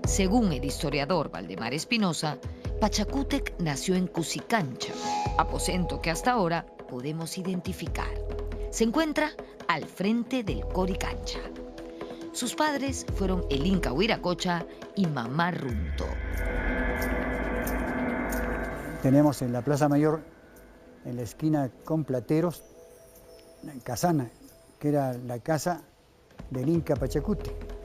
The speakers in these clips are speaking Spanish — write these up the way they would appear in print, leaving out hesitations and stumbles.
Según el historiador Valdemar Espinosa, Pachacútec nació en Cusicancha, aposento que hasta ahora podemos identificar. Se encuentra al frente del Coricancha. Sus padres fueron el Inca Huiracocha y Mamá Runto. Tenemos en la Plaza Mayor, en la esquina con Plateros, la Casana, que era la casa del Inca Pachacútec.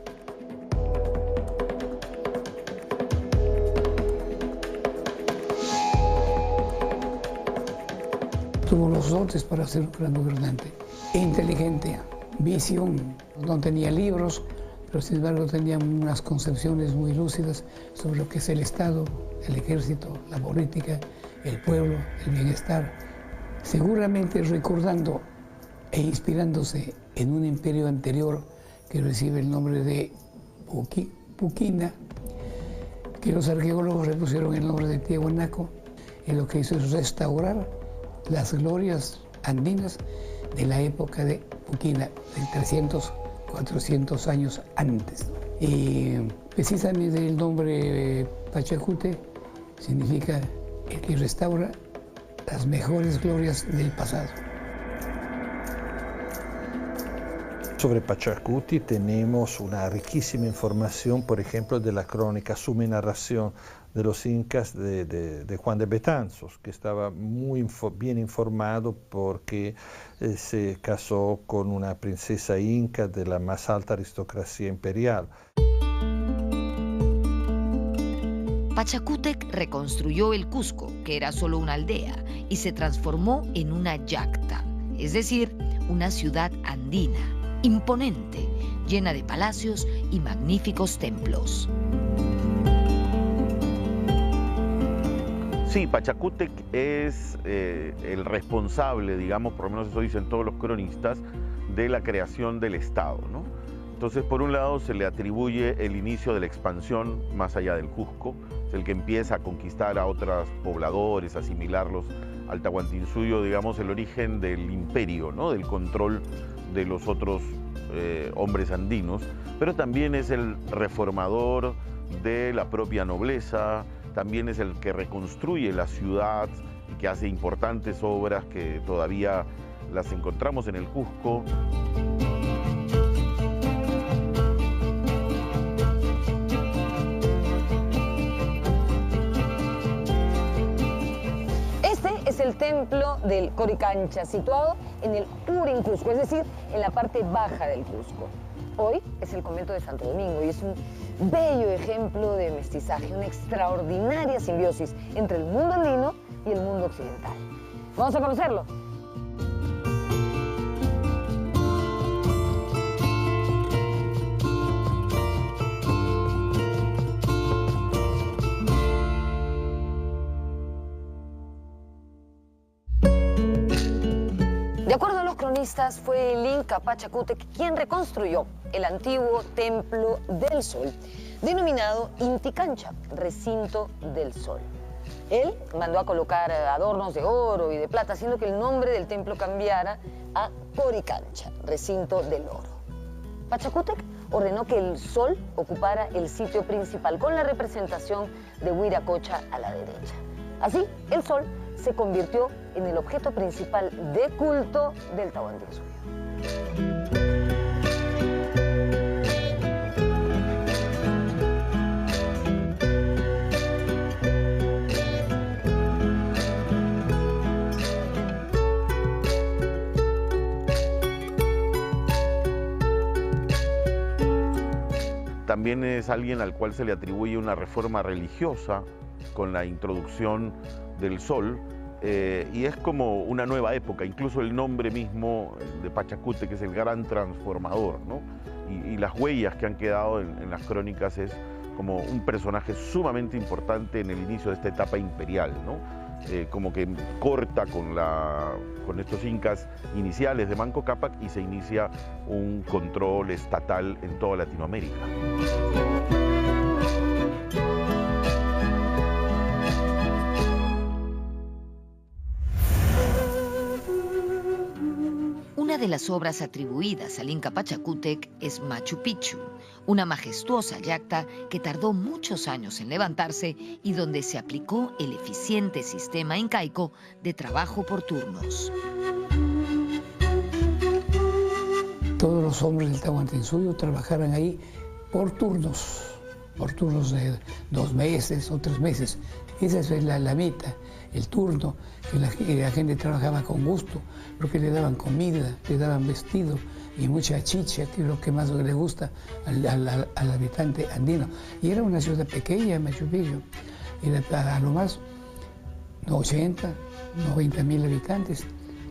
Tuvo los dotes para ser un gran gobernante, inteligente, visión, no tenía libros, pero sin embargo tenía unas concepciones muy lúcidas sobre lo que es el Estado, el ejército, la política, el pueblo, el bienestar, seguramente recordando e inspirándose en un imperio anterior que recibe el nombre de Puquina, que los arqueólogos le pusieron el nombre de Tiahuanaco, y lo que hizo es restaurar las glorias andinas de la época de Puquina, de 300, 400 años antes. Y precisamente el nombre Pachacútec significa el que restaura las mejores glorias del pasado. Sobre Pachacútec tenemos una riquísima información, por ejemplo, de la crónica Suma y Narración de los Incas de Juan de Betanzos, que estaba muy bien informado porque se casó con una princesa inca de la más alta aristocracia imperial. Pachacútec reconstruyó el Cusco, que era solo una aldea, y se transformó en una yacta, es decir, una ciudad andina, imponente, llena de palacios y magníficos templos. Sí, Pachacútec es el responsable, digamos, por lo menos eso dicen todos los cronistas, de la creación del Estado, ¿no? Entonces, por un lado, se le atribuye el inicio de la expansión más allá del Cusco, es el que empieza a conquistar a otros pobladores, asimilarlos al Tahuantinsuyo, digamos, el origen del imperio, ¿no? Del control de los otros hombres andinos, pero también es el reformador de la propia nobleza, también es el que reconstruye la ciudad y que hace importantes obras que todavía las encontramos en el Cusco. Este es el templo del Coricancha, situado en el Urincusco, es decir, en la parte baja del Cusco. Hoy es el convento de Santo Domingo y es un bello ejemplo de mestizaje, una extraordinaria simbiosis entre el mundo andino y el mundo occidental. Vamos a conocerlo. De acuerdo a los cronistas, fue el Inca Pachacútec quien reconstruyó el antiguo Templo del Sol, denominado Inti Cancha, recinto del sol. Él mandó a colocar adornos de oro y de plata, haciendo que el nombre del templo cambiara a Coricancha, recinto del oro. Pachacútec ordenó que el sol ocupara el sitio principal, con la representación de Huiracocha a la derecha. Así, el sol se convirtió en el objeto principal de culto del Tahuantinsuyo. También es alguien al cual se le atribuye una reforma religiosa con la introducción del sol, y es como una nueva época, incluso el nombre mismo de Pachacútec, que es el gran transformador, ¿no? Y las huellas que han quedado en las crónicas es como un personaje sumamente importante en el inicio de esta etapa imperial, ¿no? Como que corta con estos incas iniciales de Manco Cápac y se inicia un control estatal en toda Latinoamérica. Una de las obras atribuidas al Inca Pachacútec es Machu Picchu, una majestuosa yacta que tardó muchos años en levantarse y donde se aplicó el eficiente sistema incaico de trabajo por turnos. Todos los hombres del Tahuantinsuyo trabajaron ahí por turnos de 2 meses o 3 meses. Esa es la meta, el turno, que la gente trabajaba con gusto, porque le daban comida, le daban vestido y mucha chicha, que es lo que más le gusta al habitante andino. Y era una ciudad pequeña, Machu Picchu, era a lo más 80, 90 mil habitantes,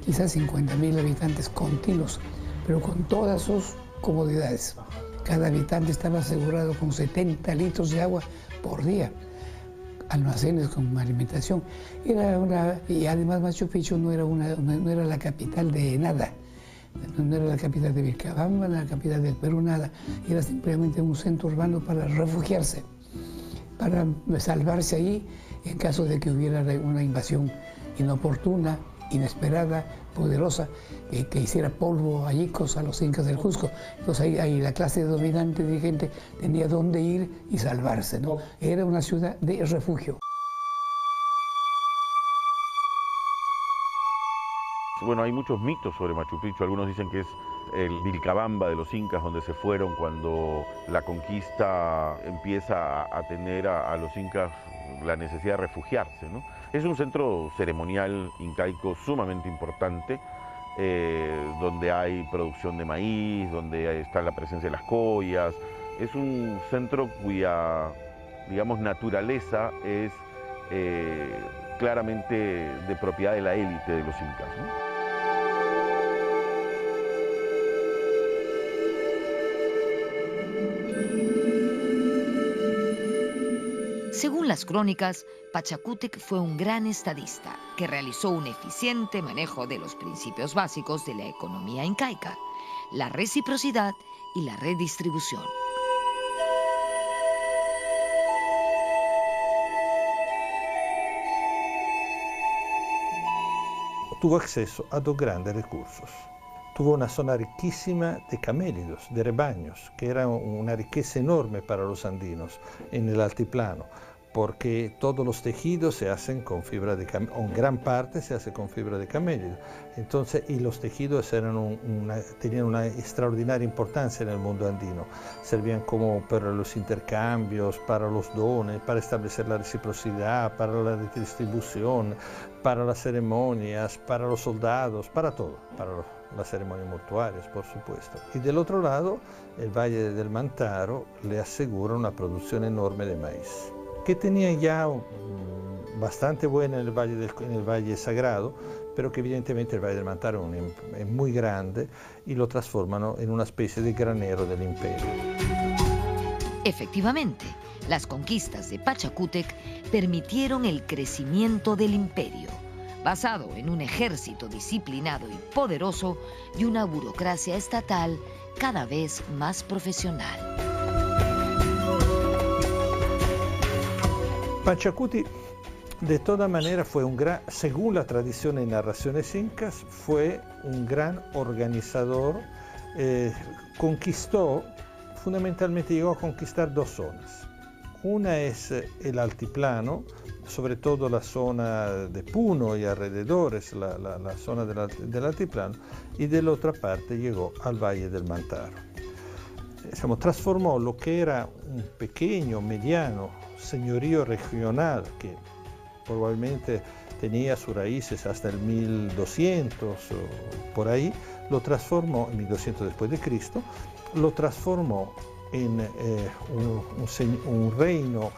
quizás 50 mil habitantes continuos, pero con todas sus comodidades. Cada habitante estaba asegurado con 70 litros de agua por día, almacenes con alimentación. Y además Machu Picchu no era la capital de nada, no era la capital de Vilcabamba, la capital del Perú, nada. Era simplemente un centro urbano para refugiarse, para salvarse ahí en caso de que hubiera una invasión inoportuna, inesperada, poderosa, que hiciera polvo añicos a los incas del Cusco. Entonces ahí la clase dominante dirigente tenía dónde ir y salvarse, ¿no? Era una ciudad de refugio. Bueno, hay muchos mitos sobre Machu Picchu. Algunos dicen que es el Vilcabamba de los incas, donde se fueron cuando la conquista empieza a tener a los incas la necesidad de refugiarse, ¿no? Es un centro ceremonial incaico sumamente importante, donde hay producción de maíz, donde está la presencia de las collas. Es un centro cuya, digamos, naturaleza es claramente de propiedad de la élite de los incas, ¿no? Según las crónicas, Pachacútec fue un gran estadista que realizó un eficiente manejo de los principios básicos de la economía incaica, la reciprocidad y la redistribución. Tuvo acceso a 2 grandes recursos. Tuvo una zona riquísima de camélidos, de rebaños, que era una riqueza enorme para los andinos en el altiplano, porque todos los tejidos se hacen con fibra de camélido, o en gran parte se hace con fibra de camélido. Entonces, y los tejidos tenían una extraordinaria importancia en el mundo andino. Servían como para los intercambios, para los dones, para establecer la reciprocidad, para la redistribución, para las ceremonias, para los soldados, para todo, para las ceremonias mortuarias, por supuesto. Y del otro lado, el Valle del Mantaro le asegura una producción enorme de maíz, que tenía ya bastante buena en el Valle Sagrado, pero que evidentemente el Valle del Mantaro es muy grande y lo transformano en una especie de granero del imperio. Efectivamente, las conquistas de Pachacútec permitieron el crecimiento del imperio, basado en un ejército disciplinado y poderoso y una burocracia estatal cada vez más profesional. Pachacuti, de toda manera, fue según la tradición y narraciones incas, fue un gran organizador. Fundamentalmente llegó a conquistar 2 zonas. Una es el altiplano, sobre todo la zona de Puno y alrededores, la zona del altiplano, y de la otra parte llegó al Valle del Mantaro. Transformó lo que era un pequeño, mediano señorío regional, que probablemente tenía sus raíces hasta el 1200 o por ahí, lo transformó, en 1200 después de Cristo, lo transformó en un reino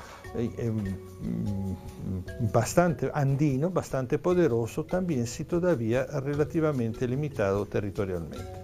bastante andino, bastante poderoso, también si todavía relativamente limitado territorialmente.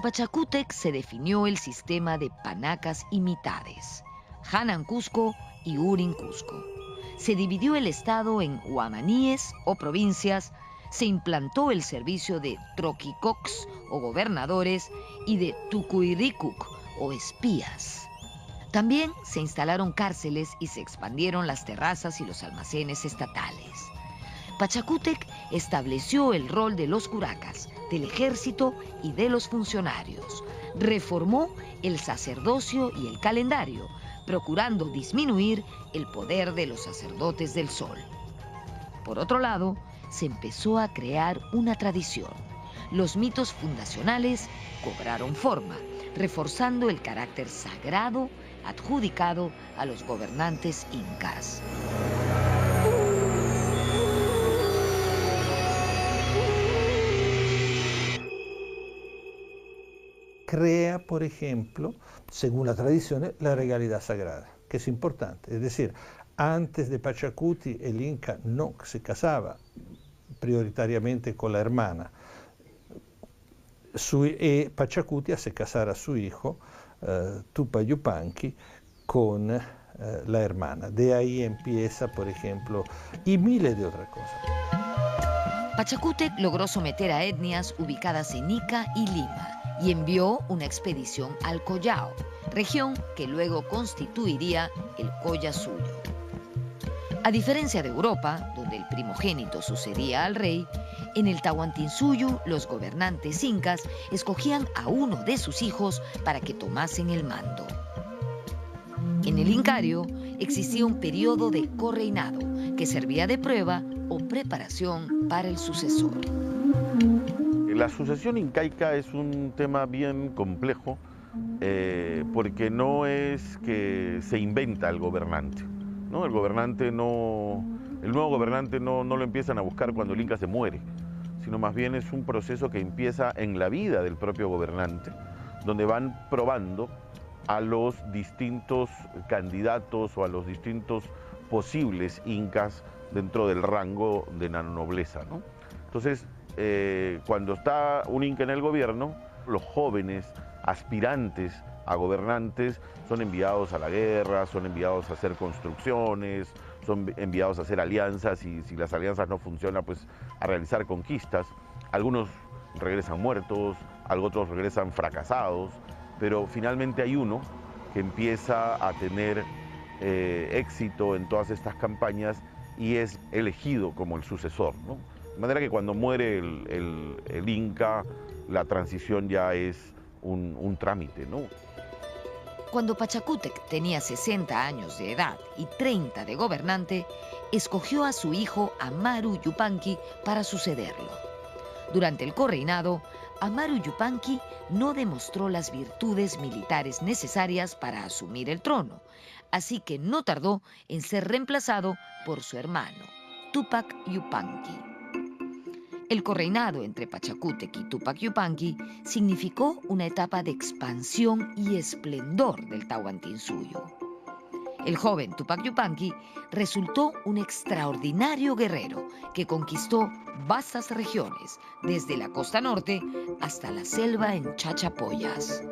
Pachacútec se definió el sistema de panacas y mitades, Hanan Cusco y Urin Cusco. Se dividió el estado en huamaníes o provincias, se implantó el servicio de troquicocs o gobernadores y de tucuiricuc o espías. También se instalaron cárceles y se expandieron las terrazas y los almacenes estatales. Pachacútec estableció el rol de los curacas, del ejército y de los funcionarios. Reformó el sacerdocio y el calendario, procurando disminuir el poder de los sacerdotes del sol. Por otro lado, se empezó a crear una tradición. Los mitos fundacionales cobraron forma, reforzando el carácter sagrado adjudicado a los gobernantes incas. Crea, por ejemplo, según la tradición, la regalidad sagrada, que es importante. Es decir, antes de Pachacuti el Inca no se casaba prioritariamente con la hermana. Pachacuti hace casar a su hijo, Tupac Yupanqui, con la hermana. De ahí empieza, por ejemplo, y miles de otras cosas. Pachacútec logró someter a etnias ubicadas en Ica y Lima y envió una expedición al Collao, región que luego constituiría el Colla Suyo. A diferencia de Europa, donde el primogénito sucedía al rey, en el Tahuantinsuyo los gobernantes incas escogían a uno de sus hijos para que tomasen el mando. En el Incario existía un periodo de correinado que servía de prueba o preparación para el sucesor. La sucesión incaica es un tema bien complejo porque no es que se inventa el gobernante, ¿no? El nuevo gobernante no lo empiezan a buscar cuando el Inca se muere, sino más bien es un proceso que empieza en la vida del propio gobernante, donde van probando a los distintos candidatos o a los distintos posibles incas dentro del rango de la nobleza, ¿no? Entonces, cuando está un inca en el gobierno, los jóvenes aspirantes a gobernantes son enviados a la guerra, son enviados a hacer construcciones, son enviados a hacer alianzas y si las alianzas no funcionan, pues a realizar conquistas. Algunos regresan muertos, otros regresan fracasados, pero finalmente hay uno que empieza a tener éxito en todas estas campañas y es elegido como el sucesor, ¿no? De manera que cuando muere el Inca, la transición ya es un trámite, ¿no? Cuando Pachacútec tenía 60 años de edad y 30 de gobernante, escogió a su hijo Amaru Yupanqui para sucederlo. Durante el correinado, Amaru Yupanqui no demostró las virtudes militares necesarias para asumir el trono, así que no tardó en ser reemplazado por su hermano, Tupac Yupanqui. El correinado entre Pachacútec y Tupac Yupanqui significó una etapa de expansión y esplendor del Tahuantinsuyo. El joven Tupac Yupanqui resultó un extraordinario guerrero que conquistó vastas regiones, desde la costa norte hasta la selva en Chachapoyas.